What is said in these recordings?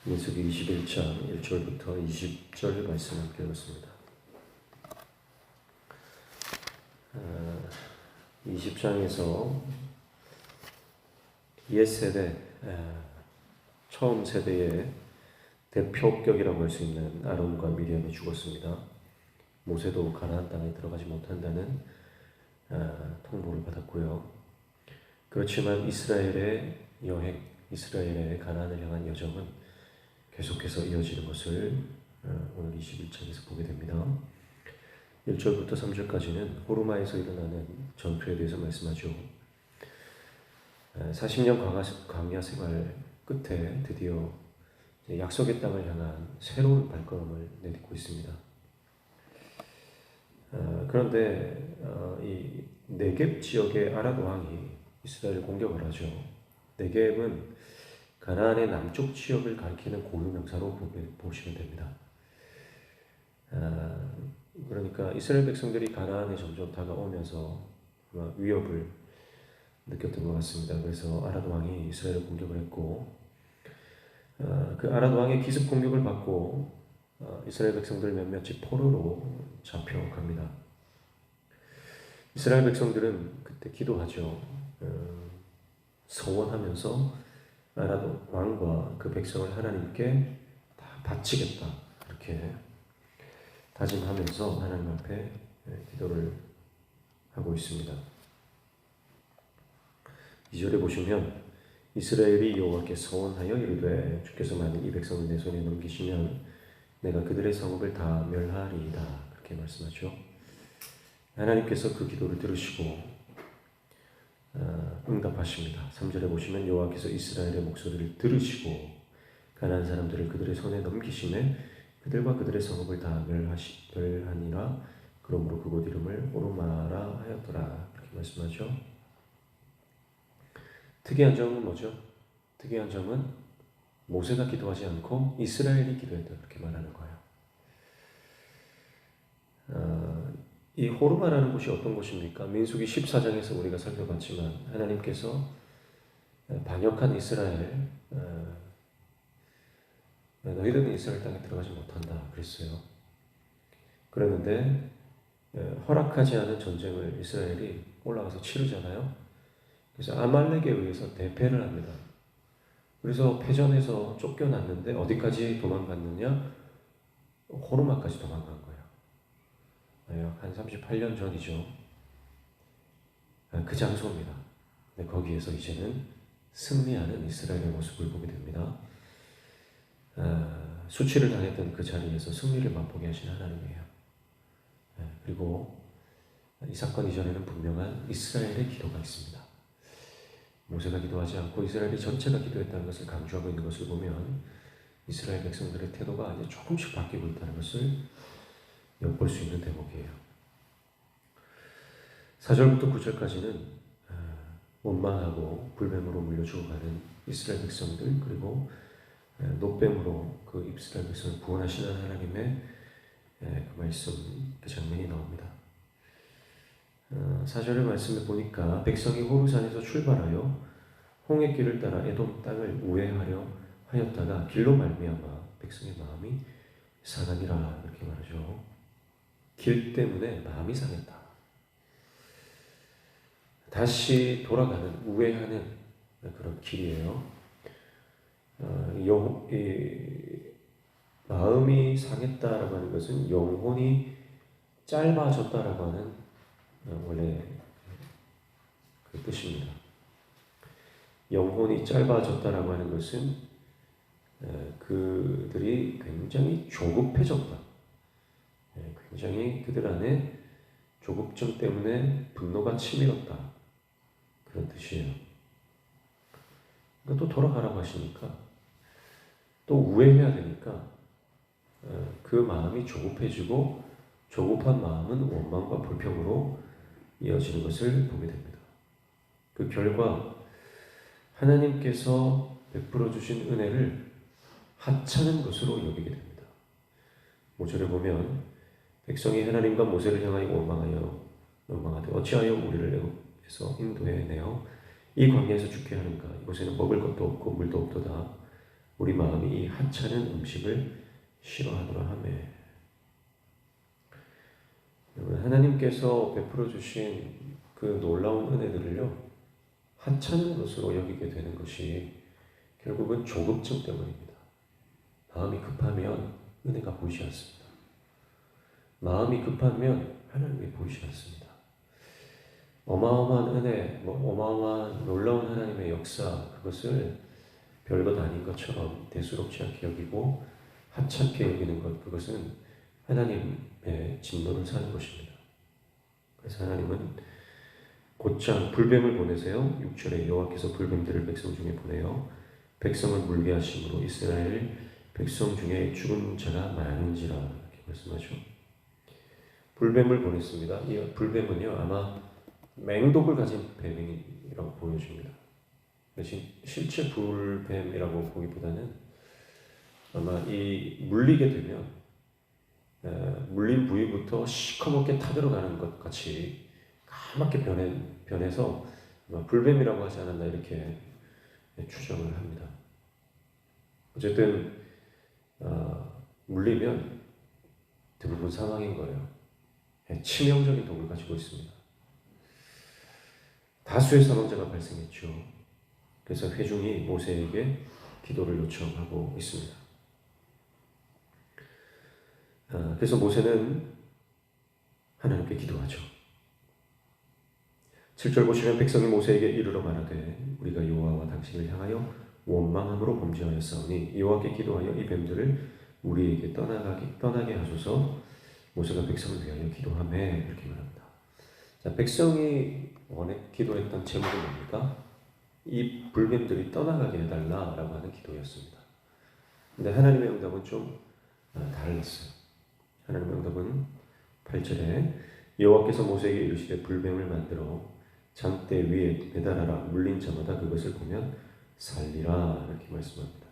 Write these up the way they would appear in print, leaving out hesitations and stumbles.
민수기 21장 1절부터 20절 말씀 함께 읽었습니다. 20장에서 옛세대, 처음 세대의 대표격이라고 할 수 있는 아론과 미리암이 죽었습니다. 모세도 가나안 땅에 들어가지 못한다는 통보를 받았고요. 그렇지만 이스라엘의 여행, 이스라엘의 가나안을 향한 여정은 계속해서 이어지는 것을 오늘 21장에서 보게 됩니다. 1절부터 3절까지는 호르마에서 일어나는 전투에 대해서 말씀하죠. 40년 광야 생활 끝에 드디어 약속의 땅을 향한 새로운 발걸음을 내딛고 있습니다. 그런데 이 네겝 지역의 아랏 왕이 이스라엘을 공격을 하죠. 네겝은 가나안의 남쪽 지역을 가리키는 고유 명사로 보시면 됩니다. 그러니까 이스라엘 백성들이 가나안에 점점 다가오면서 위협을 느꼈던 것 같습니다. 그래서 아랏 왕이 이스라엘을 공격을 했고, 그 아랏 왕의 기습 공격을 받고 이스라엘 백성들 몇몇이 포로로 잡혀갑니다. 이스라엘 백성들은 그때 기도하죠. 서원하면서 아랏 왕과 그 백성을 하나님께 다 바치겠다, 이렇게 다짐하면서 하나님 앞에 기도를 하고 있습니다. 2절에 보시면 이스라엘이 여호와께 서원하여 이르되 주께서 만일 이 백성을 내 손에 넘기시면 내가 그들의 성읍을 다 멸하리이다, 그렇게 말씀하죠. 하나님께서 그 기도를 들으시고 응답하십니다. 3절에 보시면 여호와께서 이스라엘의 목소리를 들으시고 가나안 사람들을 그들의 손에 넘기시매 그들과 그들의 성읍을 다 멸하니라. 그러므로 그곳 이름을 호르마라 하였더라, 이렇게 말씀하죠. 특이한 점은 뭐죠? 특이한 점은 모세가 기도하지 않고 이스라엘이 기도했다, 그렇게 말하는 거예요. 이 호르마라는 곳이 어떤 곳입니까? 민수기 14장에서 우리가 살펴봤지만 하나님께서 반역한 이스라엘, 너희들은 이스라엘 땅에 들어가지 못한다 그랬어요. 그랬는데 허락하지 않은 전쟁을 이스라엘이 올라가서 치르잖아요. 그래서 아말렉에 의해서 대패를 합니다. 그래서 패전에서 쫓겨났는데 어디까지 도망갔느냐? 호르마까지 도망간 거예요. 한 38년 전이죠. 그 장소입니다. 근데 거기에서 이제는 승리하는 이스라엘의 모습을 보게 됩니다. 수치를 당했던 그 자리에서 승리를 맛보게 하신 하나님이에요. 그리고 이 사건 이전에는 분명한 이스라엘의 기도가 있습니다. 모세가 기도하지 않고 이스라엘이 전체가 기도했다는 것을 강조하고 있는 것을 보면 이스라엘 백성들의 태도가 이제 조금씩 바뀌고 있다는 것을 엿볼 수 있는 대목이에요. 4절부터 9절까지는 원망하고 불뱀으로 물려 죽어가는 이스라엘 백성들, 그리고 노뱀으로 그 이스라엘 백성을 구원하시는 하나님의 그 말씀, 그 장면이 나옵니다. 4절의 말씀을 보니까 백성이 호르산에서 출발하여 홍해길을 따라 에돔 땅을 우회하려 하였다가 길로 말미암아 백성의 마음이 상하니라, 이렇게 말하죠. 길 때문에 마음이 상했다. 다시 돌아가는, 우회하는 그런 길이에요. 마음이 상했다라고 하는 것은 영혼이 짧아졌다라고 하는 원래 그 뜻입니다. 영혼이 짧아졌다라고 하는 것은 그들이 굉장히 조급해졌다. 굉장히 그들 안에 조급증 때문에 분노가 치밀었다, 그런 뜻이에요. 그러니까 또 돌아가라고 하시니까 또 우회해야 되니까 그 마음이 조급해지고 조급한 마음은 원망과 불평으로 이어지는 것을 보게 됩니다. 그 결과 하나님께서 베풀어 주신 은혜를 하찮은 것으로 여기게 됩니다. 5절에 보면 백성이 하나님과 모세를 향하여 원망하되 어찌하여 우리를 애굽에서 인도해 내어 이 광야에서 죽게 하는가? 이곳에는 먹을 것도 없고 물도 없도다. 우리 마음이 이 하찮은 음식을 싫어하더라 하매. 여러분, 하나님께서 베풀어 주신 그 놀라운 은혜들을요, 하찮은 것으로 여기게 되는 것이 결국은 조급증 때문입니다. 마음이 급하면 은혜가 보이지 않습니다. 마음이 급하면 하나님이 보이지 않습니다. 어마어마한 은혜, 어마어마한 놀라운 하나님의 역사, 그것을 별것 아닌 것처럼 대수롭지 않게 여기고 하찮게 여기는 것, 그것은 하나님의 진노를 사는 것입니다. 그래서 하나님은 곧장 불뱀을 보내세요. 6절에 여호와께서 불뱀들을 백성 중에 보내어 백성을 물게 하심으로 이스라엘 백성 중에 죽은 자가 많은지라, 이렇게 말씀하죠. 불뱀을 보냈습니다. 이 불뱀은요, 아마 맹독을 가진 뱀이라고 보여집니다. 실제 불뱀이라고 보기보다는 아마 이 물리게 되면 물린 부위부터 시커멓게 타들어가는 것 같이 까맣게 변해서 아마 불뱀이라고 하지 않았나, 이렇게 추정을 합니다. 어쨌든 물리면 대부분 사망인 거예요. 치명적인 독을 가지고 있습니다. 다수의 사망자가 발생했죠. 그래서 회중이 모세에게 기도를 요청하고 있습니다. 그래서 모세는 하나님께 기도하죠. 7절 보시면 백성이 모세에게 이르러 말하되 우리가 여호와와 당신을 향하여 원망함으로 범죄하였사오니 여호와께 기도하여 이 뱀들을 우리에게 떠나게 하소서. 모세가 백성을 위하여 기도하며 이렇게 말합니다. 자, 백성이 기도했던 제목은 뭡니까? 이 불뱀들이 떠나가게 해달라라고 하는 기도였습니다. 근데 하나님의 응답은 좀 달랐어요. 하나님의 응답은 8절에 여호와께서 모세에게 이르시되 불뱀을 만들어 장대 위에 매달아라. 물린 자마다 그것을 보면 살리라, 이렇게 말씀합니다.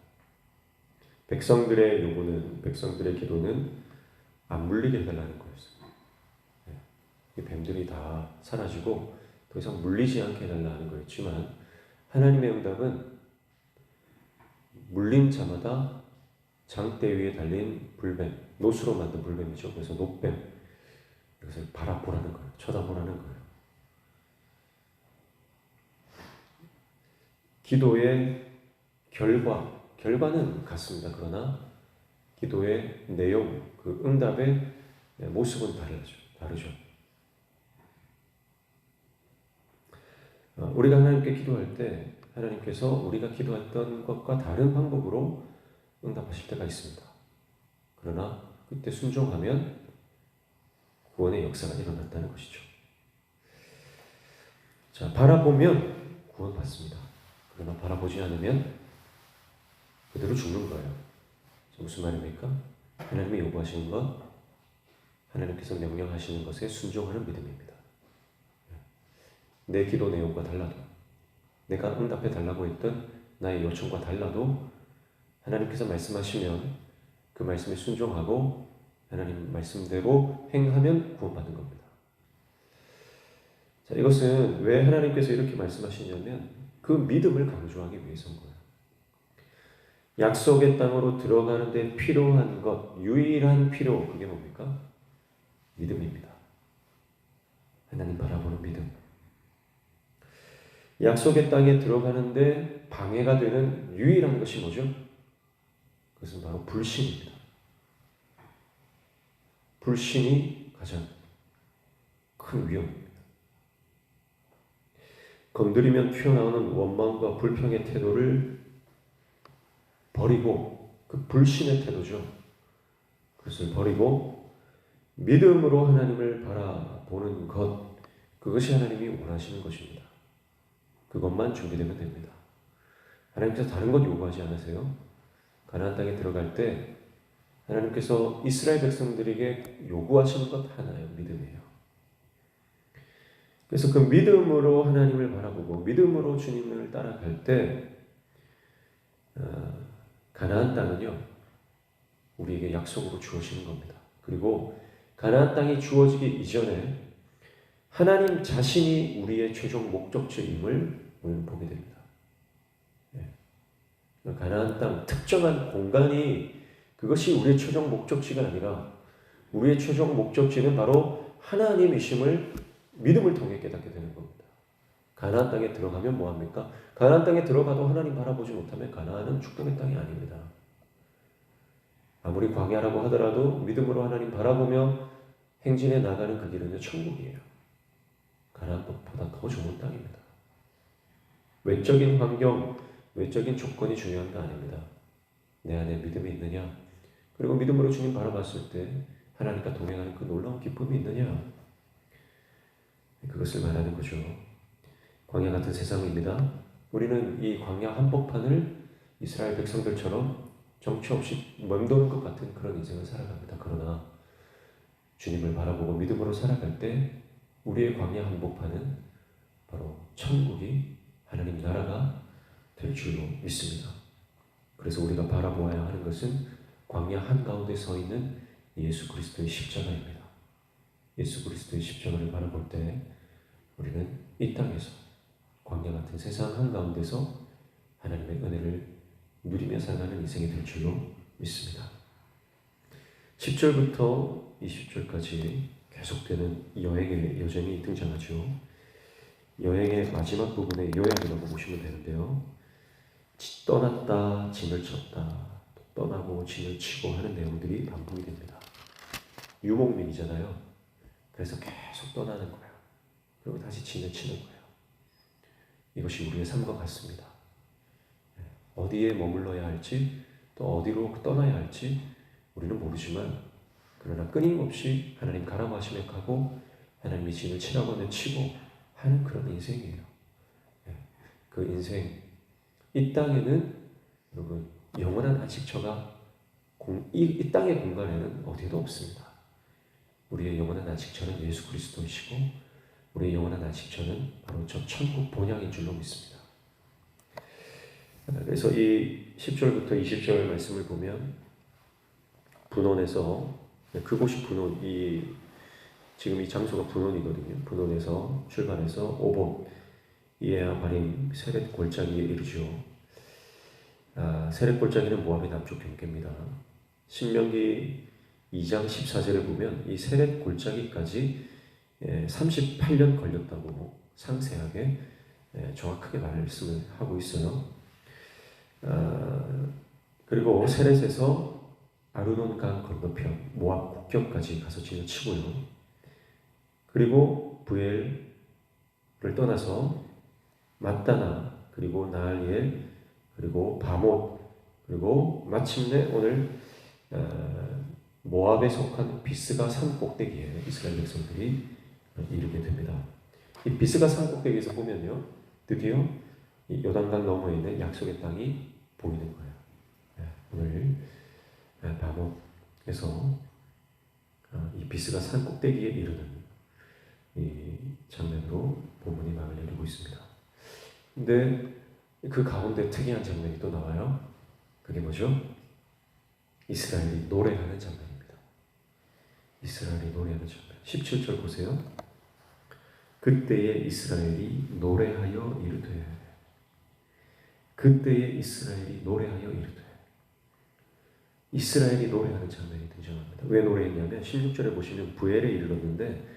백성들의 요구는, 백성들의 기도는 안 물리게 해달라는 거였어요. 이 뱀들이 다 사라지고 더 이상 물리지 않게 해달라는 거였지만, 하나님의 응답은 물린 자마다 장대 위에 달린 불뱀, 노수로 만든 불뱀이죠. 그래서 노뱀, 이것을 바라보라는 거예요. 쳐다보라는 거예요. 기도의 결과는 같습니다. 그러나 기도의 내용, 그 응답의 모습은 다르죠. 우리가 하나님께 기도할 때 하나님께서 우리가 기도했던 것과 다른 방법으로 응답하실 때가 있습니다. 그러나 그때 순종하면 구원의 역사가 일어났다는 것이죠. 자, 바라보면 구원받습니다. 그러나 바라보지 않으면 그대로 죽는 거예요. 무슨 말입니까? 하나님이 요구하시는 것, 하나님께서 명령하시는 것에 순종하는 믿음입니다. 내 기도 내용과 달라도, 내가 응답해 달라고 했던 나의 요청과 달라도 하나님께서 말씀하시면 그 말씀에 순종하고 하나님 말씀대로 행하면 구원받는 겁니다. 자, 이것은 왜 하나님께서 이렇게 말씀하시냐면 그 믿음을 강조하기 위해서인 거예요. 약속의 땅으로 들어가는 데 필요한 것, 유일한 필요, 그게 뭡니까? 믿음입니다. 하나님 바라보는 믿음. 약속의 땅에 들어가는데 방해가 되는 유일한 것이 뭐죠? 그것은 바로 불신입니다. 불신이 가장 큰 위험입니다. 건드리면 튀어나오는 원망과 불평의 태도를 버리고, 그 불신의 태도죠. 그것을 버리고 믿음으로 하나님을 바라보는 것, 그것이 하나님이 원하시는 것입니다. 그것만 준비되면 됩니다. 하나님께서 다른 것 요구하지 않으세요? 가나안 땅에 들어갈 때 하나님께서 이스라엘 백성들에게 요구하시는 것 하나예요. 믿음이에요. 그래서 그 믿음으로 하나님을 바라보고 믿음으로 주님을 따라갈 때 가나안 땅은요, 우리에게 약속으로 주어지는 겁니다. 그리고 가나안 땅이 주어지기 이전에 하나님 자신이 우리의 최종 목적지임을 우리는 보게 됩니다. 가나안 땅 특정한 공간이 그것이 우리의 최종 목적지가 아니라 우리의 최종 목적지는 바로 하나님이심을 믿음을 통해 깨닫게 되는 겁니다. 가나안 땅에 들어가면 뭐합니까? 가나안 땅에 들어가도 하나님 바라보지 못하면 가나안은 축복의 땅이 아닙니다. 아무리 광야라고 하더라도 믿음으로 하나님 바라보며 행진해 나가는 그 길은 천국이에요. 가나안보다 더 좋은 땅입니다. 외적인 환경, 외적인 조건이 중요한 거 아닙니다. 내 안에 믿음이 있느냐? 그리고 믿음으로 주님 바라봤을 때 하나님과 동행하는 그 놀라운 기쁨이 있느냐? 그것을 말하는 거죠. 광야 같은 세상입니다. 우리는 이 광야 한복판을 이스라엘 백성들처럼 정처 없이 맴도는 것 같은 그런 인생을 살아갑니다. 그러나 주님을 바라보고 믿음으로 살아갈 때 우리의 광야 한복판은 바로 천국이 하나님 나라가 될 줄로 믿습니다. 그래서 우리가 바라보아야 하는 것은 광야 한가운데 서 있는 예수 그리스도의 십자가입니다. 예수 그리스도의 십자가를 바라볼 때 우리는 이 땅에서 광야 같은 세상 한가운데서 하나님의 은혜를 누리며 살아가는 인생이 될 줄로 믿습니다. 10절부터 20절까지 계속되는 여행의 여정이 등장하죠. 여행의 마지막 부분의 요약이라고 보시면 되는데요. 떠났다, 진을 쳤다, 떠나고 진을 치고 하는 내용들이 반복이 됩니다. 유목민이잖아요. 그래서 계속 떠나는 거예요. 그리고 다시 진을 치는 거예요. 이것이 우리의 삶과 같습니다. 어디에 머물러야 할지 또 어디로 떠나야 할지 우리는 모르지만 그러나 끊임없이 하나님 가라고 하시면 가고 하나님이 진을 치라고 하면 치고 하는 그런 인생이에요. 그 인생, 이 땅에는 여러분 영원한 안식처가 이 땅의 공간에는 어디에도 없습니다. 우리의 영원한 안식처는 예수 그리스도이시고 우리의 영원한 안식처는 바로 저 천국 본향인 줄로 믿습니다. 그래서 이 10절부터 20절 말씀을 보면 분원에서 그곳이 분원, 지금 이 장소가 분원이거든요. 분원에서 출발해서 오본, 이에야 바림, 세렛 골짜기에 이르죠. 세렛 골짜기는 모압의 남쪽 경계입니다. 신명기 2장 14절에 보면 이 세렛 골짜기까지 38년 걸렸다고 상세하게 정확하게 말씀을 하고 있어요. 그리고 세렛에서 아르논강 건너편 모압 국경까지 가서 진을 치고요. 그리고 부엘을 떠나서 mat다나 그리고 나할리엘 그리고 바못 그리고 마침내 오늘 모압에 속한 비스가 산 꼭대기에 이스라엘 백성들이 이르게 됩니다. 이 비스가 산 꼭대기에서 보면요, 드디어 이 요단강 너머에 있는 약속의 땅이 보이는 거예요. 오늘 바못에서 이 비스가 산 꼭대기에 이르는 이 장면으로 본문이 막을 내리고 있습니다. 근데 그 가운데 특이한 장면이 또 나와요. 그게 뭐죠? 이스라엘이 노래하는 장면입니다. 이스라엘이 노래하는 장면. 17절 보세요. 그때에 이스라엘이 노래하여 이르되, 그때에 이스라엘이 노래하여 이르되, 이스라엘이 노래하는 장면이 등장합니다. 왜 노래했냐면 16절에 보시면 부엘에 이르렀는데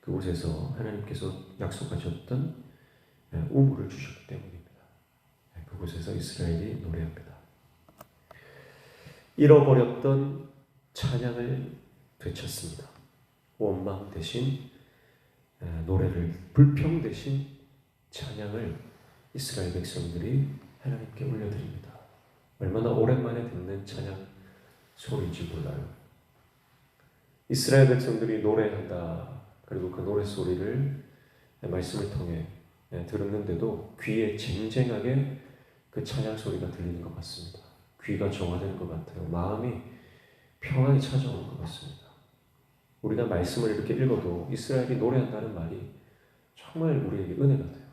그곳에서 하나님께서 약속하셨던 우물을 주셨기 때문입니다. 그곳에서 이스라엘이 노래합니다. 잃어버렸던 찬양을 되찾습니다. 원망 대신 노래를, 불평 대신 찬양을 이스라엘 백성들이 하나님께 올려드립니다. 얼마나 오랜만에 듣는 찬양 소리인지 몰라요. 이스라엘 백성들이 노래한다. 그리고 그 노래 소리를 말씀을 통해 들었는데도 귀에 쟁쟁하게 그 찬양 소리가 들리는 것 같습니다. 귀가 정화되는 것 같아요. 마음이 평안이 찾아오는 것 같습니다. 우리가 말씀을 이렇게 읽어도 이스라엘이 노래한다는 말이 정말 우리에게 은혜가 돼요.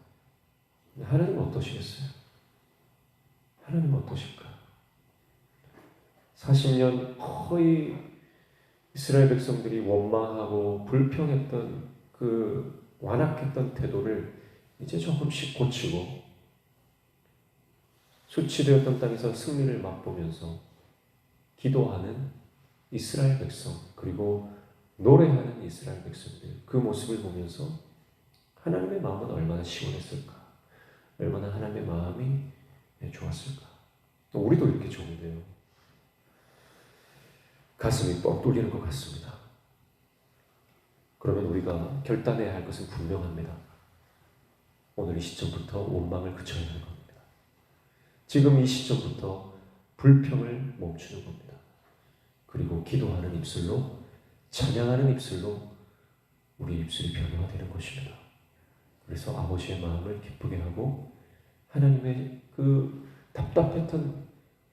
하나님은 어떠시겠어요? 하나님은 어떠실까? 40년 거의 이스라엘 백성들이 원망하고 불평했던 그 완악했던 태도를 이제 조금씩 고치고 수치되었던 땅에서 승리를 맛보면서 기도하는 이스라엘 백성, 그리고 노래하는 이스라엘 백성들, 그 모습을 보면서 하나님의 마음은 얼마나 시원했을까, 얼마나 하나님의 마음이 좋았을까. 우리도 이렇게 좋은데요, 가슴이 뻥 뚫리는 것 같습니다. 그러면 우리가 결단해야 할 것은 분명합니다. 오늘 이 시점부터 원망을 그쳐야 하는 겁니다. 지금 이 시점부터 불평을 멈추는 겁니다. 그리고 기도하는 입술로, 찬양하는 입술로 우리 입술이 변화되는 것입니다. 그래서 아버지의 마음을 기쁘게 하고 하나님의 그 답답했던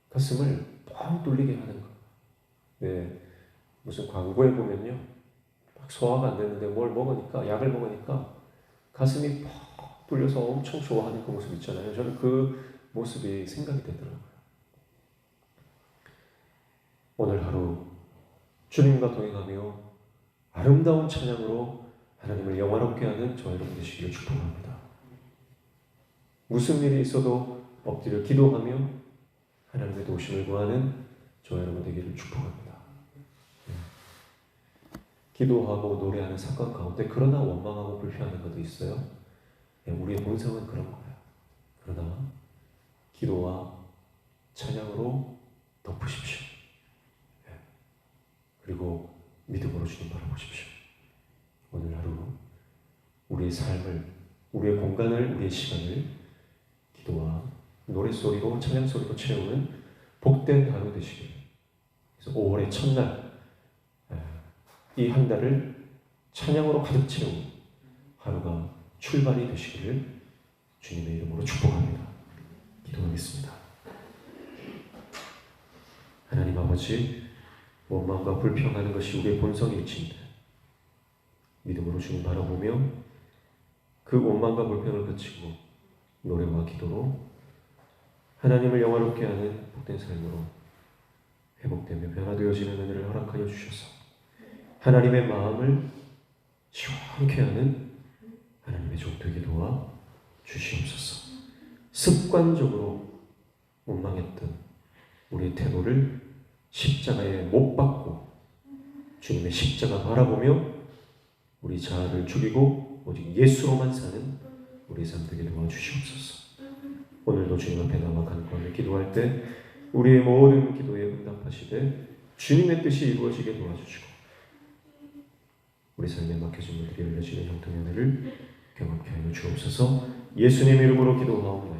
가슴을 뻥 뚫리게 하는 것. 네, 무슨 광고에 보면요, 막 소화가 안 되는데 뭘 먹으니까, 약을 먹으니까 가슴이 뻥 뚫려서 엄청 좋아하는 그 모습 있잖아요. 저는 그 모습이 생각이 되더라고요. 오늘 하루 주님과 동행하며 아름다운 찬양으로 하나님을 영화롭게 하는 저와 여러분 되시기를 축복합니다. 무슨 일이 있어도 엎드려 기도하며 하나님의 도우심을 구하는 저와 여러분 되기를 축복합니다. 기도하고 노래하는 사건 가운데 그러나 원망하고 불평하는 것도 있어요. 우리의 본성은 그런 거예요. 그러나 기도와 찬양으로 덮으십시오. 그리고 믿음으로 주님 바라보십시오. 오늘 하루 우리의 삶을, 우리의 공간을, 우리의 시간을 기도와 노랫소리로, 찬양소리로 채우는 복된 하루 되시길. 그래서 5월의 첫날, 이 한 달을 찬양으로 가득 채운 하루가 출발이 되시기를 주님의 이름으로 축복합니다. 기도하겠습니다. 하나님 아버지, 원망과 불평하는 것이 우리의 본성일진데 믿음으로 주님 바라보며 그 원망과 불평을 그치고 노래와 기도로 하나님을 영화롭게 하는 복된 삶으로 회복되며 변화되어지는 은혜를 허락하여 주셔서 하나님의 마음을 시원케 하는 하나님의 종 되게 도와 주시옵소서. 습관적으로 원망했던 우리의 태도를 십자가에 못 박고 주님의 십자가 바라보며 우리 자아를 죽이고 오직 예수로만 사는 우리 삶 되게 도와주시옵소서. 오늘도 주님 앞에 나와 간구하며 기도할 때 우리의 모든 기도에 응답하시되 주님의 뜻이 이루어지게 도와주시고 우리 삶에 막혀진 물들이 열려지는 형통의 은혜를 경험케 하여 주옵소서. 예수님의 이름으로 기도하옵나이다.